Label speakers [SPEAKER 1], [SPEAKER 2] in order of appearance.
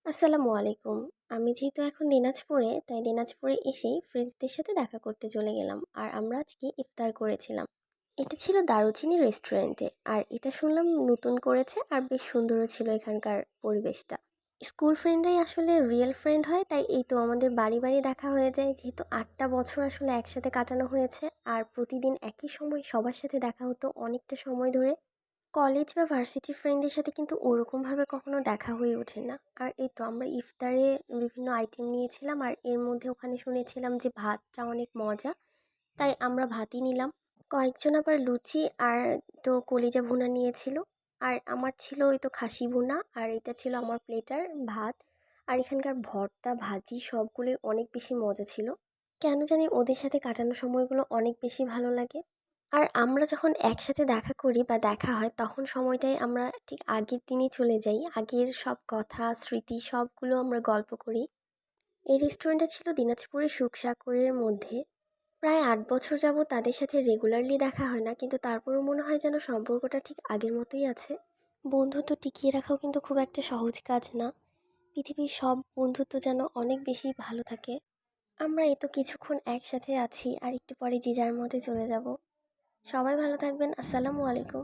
[SPEAKER 1] আসসালামু আলাইকুম। আমি যেহেতু এখন দিনাজপুরে, তাই দিনাজপুরে এসেই ফ্রেন্ডসদের সাথে দেখা করতে চলে গেলাম। আর আমরা আজকে ইফতার করেছিলাম। এটা ছিল দারুচিনি রেস্টুরেন্টে। আর এটা শুনলাম নতুন করেছে আর বেশ সুন্দরও ছিল এখানকার পরিবেশটা। স্কুল ফ্রেন্ডরাই আসলে রিয়েল ফ্রেন্ড হয়, তাই এই তো আমাদের বাড়ি বাড়ি দেখা হয়ে যায়, যেহেতু ৮টা বছর আসলে একসাথে কাটানো হয়েছে। আর প্রতিদিন একই সময় সবার সাথে দেখা হতো অনেকটা সময় ধরে। কলেজ বা ভার্সিটির ফ্রেন্ডদের সাথে কিন্তু ওরকমভাবে কখনো দেখা হয়ে ওঠে না। আর এই তো আমরা ইফতারে বিভিন্ন আইটেম নিয়েছিলাম, আর এর মধ্যে ওখানে শুনেছিলাম যে ভাতটা অনেক মজা, তাই আমরা ভাতই নিলাম। কয়েকজন আবার লুচি আর তো কলিজা ভুনা নিয়েছিল। আর আমার ছিল ওই তো খাসি ভুনা, আর এটা ছিল আমার প্লেটার ভাত। আর এখানকার ভর্তা ভাজি সবগুলোই অনেক বেশি মজা ছিল। কেন জানি ওদের সাথে কাটানো সময়গুলো অনেক বেশি ভালো লাগে। আর আমরা যখন একসাথে দেখা করি বা দেখা হয়, তখন সময়টাই আমরা ঠিক আগের দিনই চলে যাই। আগের সব কথা স্মৃতি সবগুলো আমরা গল্প করি। এই রেস্টুরেন্টটা ছিল দিনাজপুরের সুখসাগরের মধ্যে। প্রায় ৮ বছর যাবত তাদের সাথে রেগুলারলি দেখা হয় না, কিন্তু তারপরও মনে হয় যেন সম্পর্কটা ঠিক আগের মতোই আছে। বন্ধুত্ব টিকিয়ে রাখাও কিন্তু খুব একটা সহজ কাজ না। পৃথিবীর সব বন্ধুত্ব যেন অনেক বেশি ভালো থাকে। আমরা এই তো কিছুক্ষণ একসাথে আছি, আর একটু পরে যে যার মধ্যে চলে যাব। সবাই ভালো থাকবেন। আসসালামু আলাইকুম।